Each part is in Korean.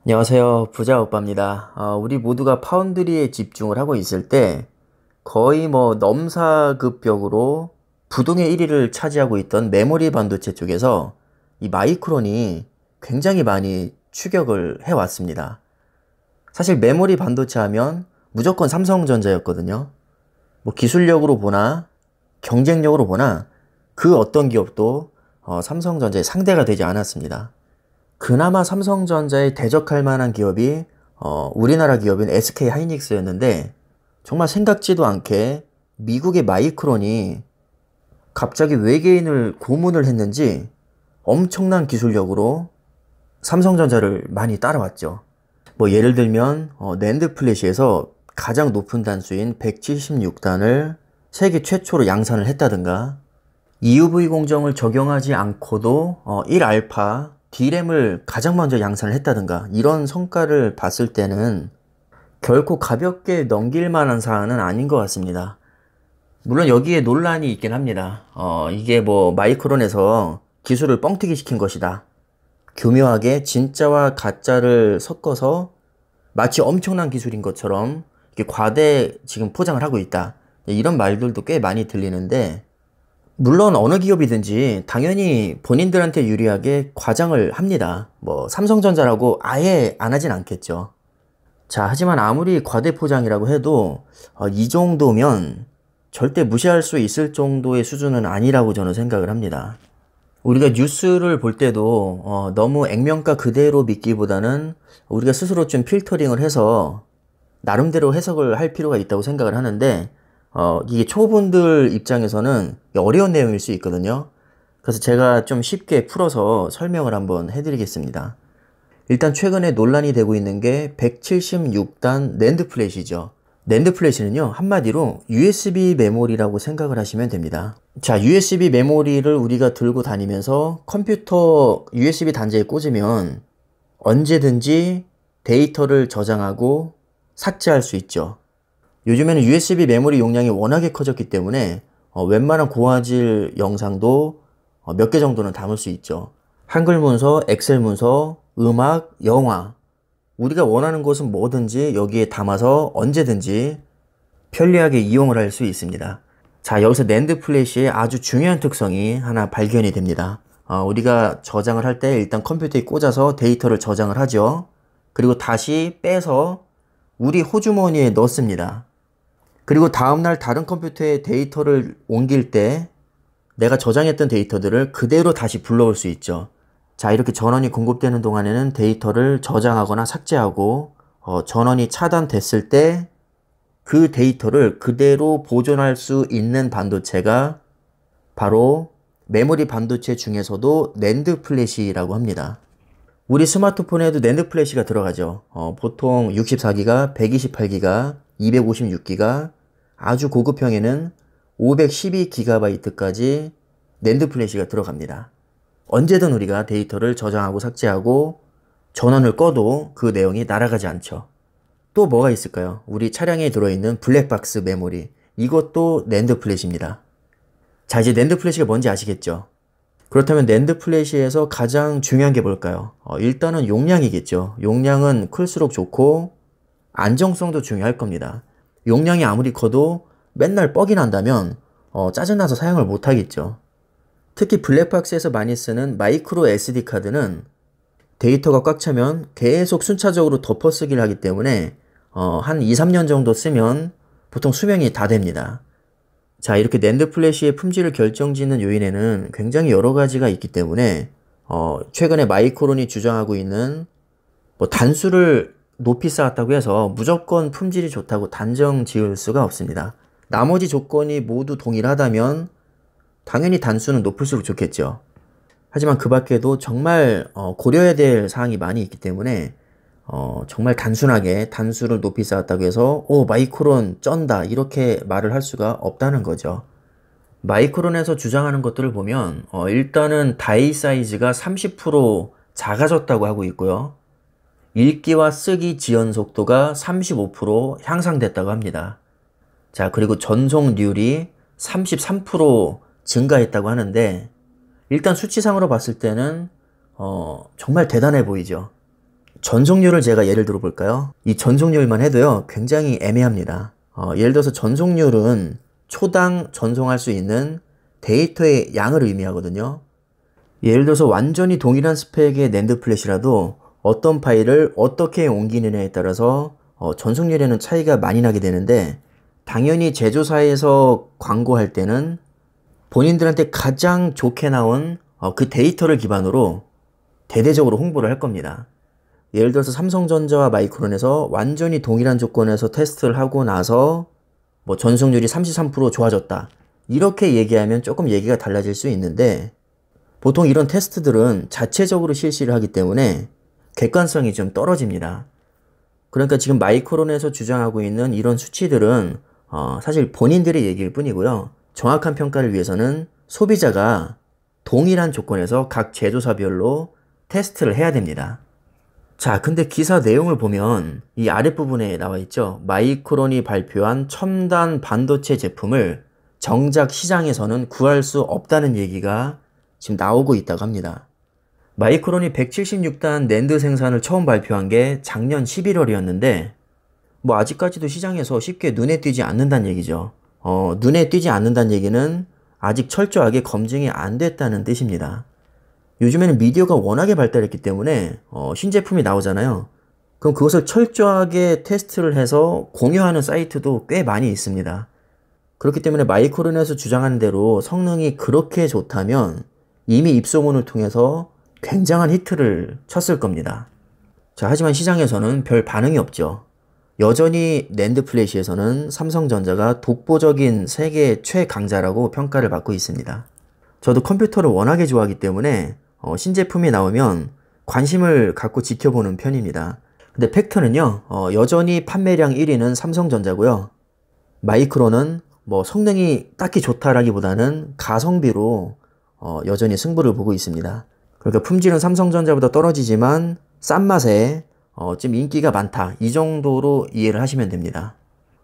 안녕하세요. 부자 오빠입니다. 우리 모두가 파운드리에 집중을 하고 있을 때 거의 뭐 넘사급격으로 부동의 1위를 차지하고 있던 메모리 반도체 쪽에서 이 마이크론이 굉장히 많이 추격을 해왔습니다. 사실 메모리 반도체 하면 무조건 삼성전자였거든요. 뭐 기술력으로 보나 경쟁력으로 보나 그 어떤 기업도 삼성전자의 상대가 되지 않았습니다. 그나마 삼성전자에 대적할 만한 기업이 우리나라 기업인 SK 하이닉스였는데 정말 생각지도 않게 미국의 마이크론이 갑자기 외계인을 고문을 했는지 엄청난 기술력으로 삼성전자를 많이 따라왔죠. 뭐 예를 들면 낸드 플래시에서 가장 높은 단수인 176단을 세계 최초로 양산을 했다든가 EUV 공정을 적용하지 않고도 1알파 D램을 가장 먼저 양산을 했다든가 이런 성과를 봤을 때는 결코 가볍게 넘길 만한 사안은 아닌 것 같습니다. 물론 여기에 논란이 있긴 합니다. 이게 뭐 마이크론에서 기술을 뻥튀기 시킨 것이다. 교묘하게 진짜와 가짜를 섞어서 마치 엄청난 기술인 것처럼 이렇게 과대 지금 포장을 하고 있다. 이런 말들도 꽤 많이 들리는데 물론 어느 기업이든지 당연히 본인들한테 유리하게 과장을 합니다. 뭐 삼성전자라고 아예 안 하진 않겠죠. 자, 하지만 아무리 과대포장이라고 해도 이 정도면 절대 무시할 수 있을 정도의 수준은 아니라고 저는 생각을 합니다. 우리가 뉴스를 볼 때도 너무 액면가 그대로 믿기보다는 우리가 스스로 좀 필터링을 해서 나름대로 해석을 할 필요가 있다고 생각을 하는데 이게 초보분들 입장에서는 어려운 내용일 수 있거든요. 그래서 제가 좀 쉽게 풀어서 설명을 한번 해드리겠습니다. 일단 최근에 논란이 되고 있는 게 176단 낸드 플래시죠. 낸드 플래시는요, 한마디로 USB 메모리라고 생각을 하시면 됩니다. 자, USB 메모리를 우리가 들고 다니면서 컴퓨터 USB 단자에 꽂으면 언제든지 데이터를 저장하고 삭제할 수 있죠. 요즘에는 USB 메모리 용량이 워낙에 커졌기 때문에 웬만한 고화질 영상도 몇 개 정도는 담을 수 있죠. 한글 문서, 엑셀 문서, 음악, 영화 우리가 원하는 것은 뭐든지 여기에 담아서 언제든지 편리하게 이용을 할 수 있습니다. 자, 여기서 낸드 플래시의 아주 중요한 특성이 하나 발견이 됩니다. 우리가 저장을 할 때 일단 컴퓨터에 꽂아서 데이터를 저장을 하죠. 그리고 다시 빼서 우리 호주머니에 넣습니다. 그리고 다음날 다른 컴퓨터에 데이터를 옮길 때 내가 저장했던 데이터들을 그대로 다시 불러올 수 있죠. 자, 이렇게 전원이 공급되는 동안에는 데이터를 저장하거나 삭제하고 전원이 차단됐을 때 그 데이터를 그대로 보존할 수 있는 반도체가 바로 메모리 반도체 중에서도 낸드 플래시라고 합니다. 우리 스마트폰에도 낸드 플래시가 들어가죠. 보통 64기가, 128기가, 256기가, 아주 고급형에는 512GB까지 낸드 플래시가 들어갑니다. 언제든 우리가 데이터를 저장하고 삭제하고 전원을 꺼도 그 내용이 날아가지 않죠. 또 뭐가 있을까요? 우리 차량에 들어있는 블랙박스 메모리. 이것도 낸드 플래시입니다. 자, 이제 낸드 플래시가 뭔지 아시겠죠? 그렇다면 낸드 플래시에서 가장 중요한 게 뭘까요? 일단은 용량이겠죠. 용량은 클수록 좋고 안정성도 중요할 겁니다. 용량이 아무리 커도 맨날 뻑이 난다면 짜증나서 사용을 못하겠죠. 특히 블랙박스에서 많이 쓰는 마이크로 SD 카드는 데이터가 꽉 차면 계속 순차적으로 덮어쓰기를 하기 때문에 한 2, 3년 정도 쓰면 보통 수명이 다 됩니다. 자, 이렇게 낸드 플래시의 품질을 결정짓는 요인에는 굉장히 여러 가지가 있기 때문에 최근에 마이크론이 주장하고 있는 뭐 단수를 높이 쌓았다고 해서 무조건 품질이 좋다고 단정 지을 수가 없습니다. 나머지 조건이 모두 동일하다면 당연히 단수는 높을수록 좋겠죠. 하지만 그 밖에도 정말 고려해야 될 사항이 많이 있기 때문에 정말 단순하게 단수를 높이 쌓았다고 해서 마이크론 쩐다 이렇게 말을 할 수가 없다는 거죠. 마이크론에서 주장하는 것들을 보면 일단은 다이 사이즈가 30% 작아졌다고 하고 있고요. 읽기와 쓰기 지연 속도가 35% 향상됐다고 합니다. 자, 그리고 전송률이 33% 증가했다고 하는데 일단 수치상으로 봤을 때는 정말 대단해 보이죠. 전속률을 제가 예를 들어 볼까요? 이 전속률만 해도요, 굉장히 애매합니다. 예를 들어서 전속률은 초당 전송할 수 있는 데이터의 양을 의미하거든요. 예를 들어서 완전히 동일한 스펙의 낸드 플래시라도 어떤 파일을 어떻게 옮기느냐에 따라서 전속률에는 차이가 많이 나게 되는데, 당연히 제조사에서 광고할 때는 본인들한테 가장 좋게 나온 그 데이터를 기반으로 대대적으로 홍보를 할 겁니다. 예를 들어서 삼성전자와 마이크론에서 완전히 동일한 조건에서 테스트를 하고 나서 뭐 전속률이 33% 좋아졌다, 이렇게 얘기하면 조금 얘기가 달라질 수 있는데, 보통 이런 테스트들은 자체적으로 실시를 하기 때문에 객관성이 좀 떨어집니다. 그러니까 지금 마이크론에서 주장하고 있는 이런 수치들은 사실 본인들의 얘기일 뿐이고요. 정확한 평가를 위해서는 소비자가 동일한 조건에서 각 제조사별로 테스트를 해야 됩니다. 자, 근데 기사 내용을 보면 이 아랫부분에 나와 있죠. 마이크론이 발표한 첨단 반도체 제품을 정작 시장에서는 구할 수 없다는 얘기가 지금 나오고 있다고 합니다. 마이크론이 176단 낸드 생산을 처음 발표한 게 작년 11월이었는데 뭐 아직까지도 시장에서 쉽게 눈에 띄지 않는다는 얘기죠. 눈에 띄지 않는다는 얘기는 아직 철저하게 검증이 안 됐다는 뜻입니다. 요즘에는 미디어가 워낙에 발달했기 때문에 신제품이 나오잖아요. 그럼 그것을 철저하게 테스트를 해서 공유하는 사이트도 꽤 많이 있습니다. 그렇기 때문에 마이크론에서 주장하는 대로 성능이 그렇게 좋다면 이미 입소문을 통해서 굉장한 히트를 쳤을 겁니다. 자, 하지만 시장에서는 별 반응이 없죠. 여전히 낸드 플래시에서는 삼성전자가 독보적인 세계 최강자라고 평가를 받고 있습니다. 저도 컴퓨터를 워낙에 좋아하기 때문에 신제품이 나오면 관심을 갖고 지켜보는 편입니다. 근데 팩트는요, 여전히 판매량 1위는 삼성전자고요. 마이크론은 뭐 성능이 딱히 좋다라기보다는 가성비로 여전히 승부를 보고 있습니다. 그러니까 품질은 삼성전자보다 떨어지지만 싼 맛에 좀 인기가 많다, 이 정도로 이해를 하시면 됩니다.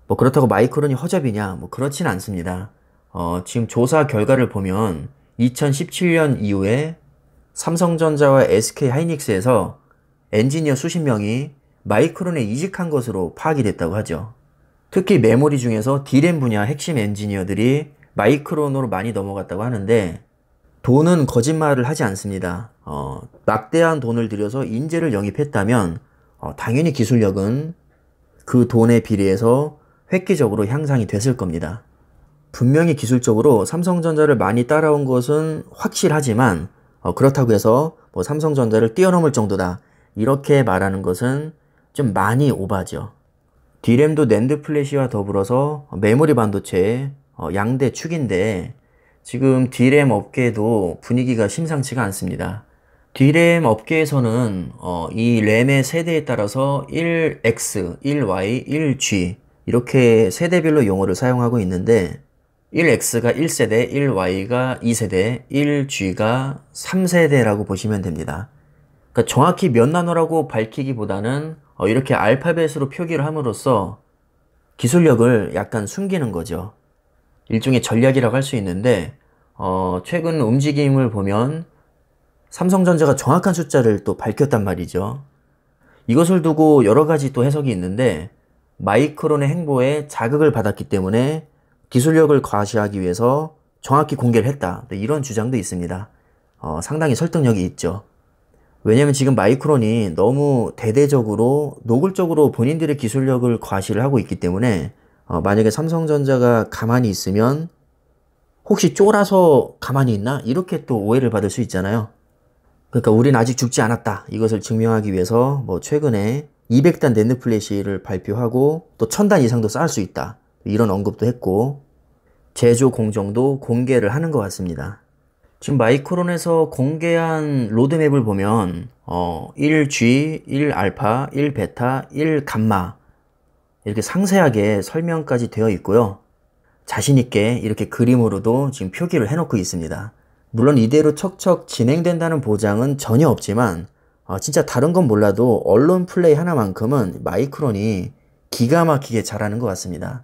뭐 그렇다고 마이크론이 허접이냐, 뭐 그렇진 않습니다. 지금 조사 결과를 보면 2017년 이후에 삼성전자와 SK 하이닉스에서 엔지니어 수십 명이 마이크론에 이직한 것으로 파악이 됐다고 하죠. 특히 메모리 중에서 D램 분야 핵심 엔지니어들이 마이크론으로 많이 넘어갔다고 하는데, 돈은 거짓말을 하지 않습니다. 막대한 돈을 들여서 인재를 영입했다면 당연히 기술력은 그 돈에 비례해서 획기적으로 향상이 됐을 겁니다. 분명히 기술적으로 삼성전자를 많이 따라온 것은 확실하지만 그렇다고 해서 뭐 삼성전자를 뛰어넘을 정도다, 이렇게 말하는 것은 좀 많이 오바죠. D램도 낸드 플래시와 더불어서 메모리 반도체의 양대 축인데, 지금 D램 업계에도 분위기가 심상치가 않습니다. D램 업계에서는 이 램의 세대에 따라서 1X, 1Y, 1G 이렇게 세대별로 용어를 사용하고 있는데, 1X가 1세대, 1Y가 2세대, 1G가 3세대라고 보시면 됩니다. 그러니까 정확히 몇 나노라고 밝히기보다는 이렇게 알파벳으로 표기를 함으로써 기술력을 약간 숨기는 거죠. 일종의 전략이라고 할 수 있는데, 최근 움직임을 보면 삼성전자가 정확한 숫자를 또 밝혔단 말이죠. 이것을 두고 여러 가지 또 해석이 있는데, 마이크론의 행보에 자극을 받았기 때문에 기술력을 과시하기 위해서 정확히 공개를 했다, 이런 주장도 있습니다. 상당히 설득력이 있죠. 왜냐면 지금 마이크론이 너무 대대적으로 노골적으로 본인들의 기술력을 과시를 하고 있기 때문에 만약에 삼성전자가 가만히 있으면 혹시 쫄아서 가만히 있나? 이렇게 또 오해를 받을 수 있잖아요. 그러니까 우린 아직 죽지 않았다, 이것을 증명하기 위해서 뭐 최근에 200단 낸드 플래시를 발표하고 또 1000단 이상도 쌓을 수 있다, 이런 언급도 했고 제조 공정도 공개를 하는 것 같습니다. 지금 마이크론에서 공개한 로드맵을 보면 1G, 1알파, 1베타, 1감마 이렇게 상세하게 설명까지 되어 있고요. 자신있게 이렇게 그림으로도 지금 표기를 해놓고 있습니다. 물론 이대로 척척 진행된다는 보장은 전혀 없지만 진짜 다른 건 몰라도 언론 플레이 하나만큼은 마이크론이 기가 막히게 잘하는 것 같습니다.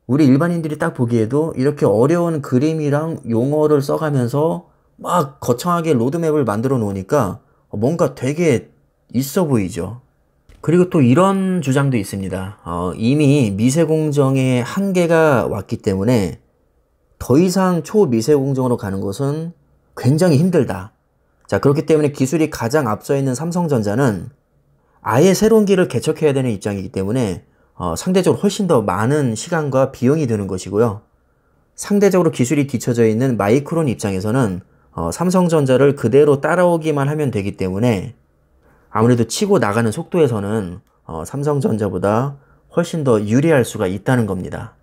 우리 일반인들이 딱 보기에도 이렇게 어려운 그림이랑 용어를 써가면서 막 거창하게 로드맵을 만들어 놓으니까 뭔가 되게 있어 보이죠. 그리고 또 이런 주장도 있습니다. 이미 미세공정의 한계가 왔기 때문에 더 이상 초미세공정으로 가는 것은 굉장히 힘들다. 자, 그렇기 때문에 기술이 가장 앞서 있는 삼성전자는 아예 새로운 길을 개척해야 되는 입장이기 때문에 상대적으로 훨씬 더 많은 시간과 비용이 드는 것이고요. 상대적으로 기술이 뒤처져 있는 마이크론 입장에서는 삼성전자를 그대로 따라오기만 하면 되기 때문에 아무래도 치고 나가는 속도에서는 삼성전자보다 훨씬 더 유리할 수가 있다는 겁니다.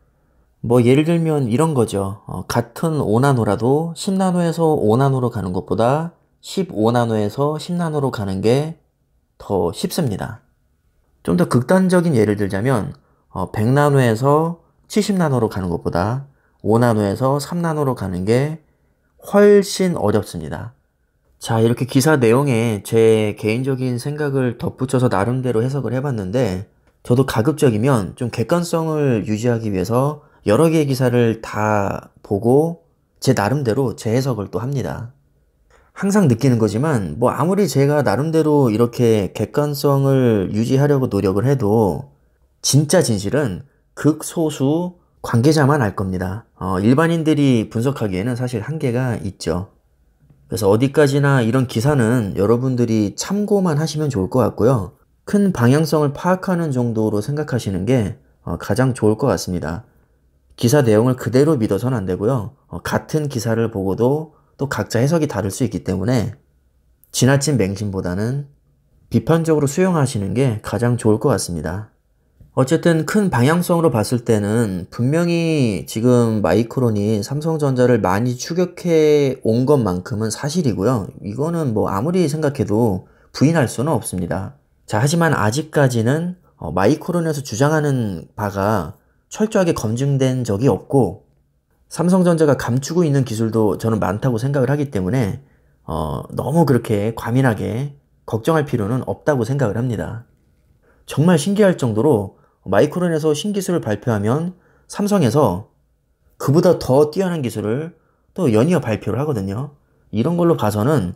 뭐 예를 들면 이런 거죠. 같은 5나노라도 10나노에서 5나노로 가는 것보다 15나노에서 10나노로 가는 게 더 쉽습니다. 좀 더 극단적인 예를 들자면 100나노에서 70나노로 가는 것보다 5나노에서 3나노로 가는 게 훨씬 어렵습니다. 자, 이렇게 기사 내용에 제 개인적인 생각을 덧붙여서 나름대로 해석을 해봤는데 저도 가급적이면 좀 객관성을 유지하기 위해서 여러 개의 기사를 다 보고 제 나름대로 제 해석을 또 합니다. 항상 느끼는 거지만 뭐 아무리 제가 나름대로 이렇게 객관성을 유지하려고 노력을 해도 진짜 진실은 극소수 관계자만 알 겁니다. 일반인들이 분석하기에는 사실 한계가 있죠. 그래서 어디까지나 이런 기사는 여러분들이 참고만 하시면 좋을 것 같고요. 큰 방향성을 파악하는 정도로 생각하시는 게 가장 좋을 것 같습니다. 기사 내용을 그대로 믿어서는 안 되고요. 같은 기사를 보고도 또 각자 해석이 다를 수 있기 때문에 지나친 맹신보다는 비판적으로 수용하시는 게 가장 좋을 것 같습니다. 어쨌든 큰 방향성으로 봤을 때는 분명히 지금 마이크론이 삼성전자를 많이 추격해 온 것만큼은 사실이고요. 이거는 뭐 아무리 생각해도 부인할 수는 없습니다. 자, 하지만 아직까지는 마이크론에서 주장하는 바가 철저하게 검증된 적이 없고 삼성전자가 감추고 있는 기술도 저는 많다고 생각을 하기 때문에 너무 그렇게 과민하게 걱정할 필요는 없다고 생각을 합니다. 정말 신기할 정도로 마이크론에서 신기술을 발표하면 삼성에서 그보다 더 뛰어난 기술을 또 연이어 발표를 하거든요. 이런 걸로 봐서는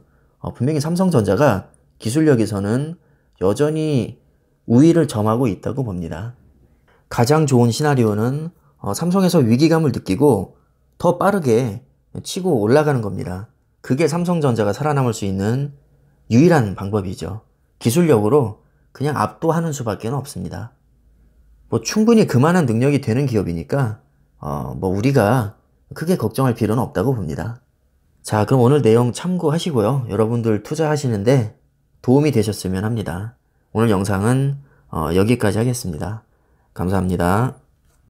분명히 삼성전자가 기술력에서는 여전히 우위를 점하고 있다고 봅니다. 가장 좋은 시나리오는 삼성에서 위기감을 느끼고 더 빠르게 치고 올라가는 겁니다. 그게 삼성전자가 살아남을 수 있는 유일한 방법이죠. 기술력으로 그냥 압도하는 수밖에 없습니다. 뭐 충분히 그만한 능력이 되는 기업이니까 뭐 우리가 크게 걱정할 필요는 없다고 봅니다. 자, 그럼 오늘 내용 참고하시고요. 여러분들 투자하시는데 도움이 되셨으면 합니다. 오늘 영상은 여기까지 하겠습니다. 감사합니다.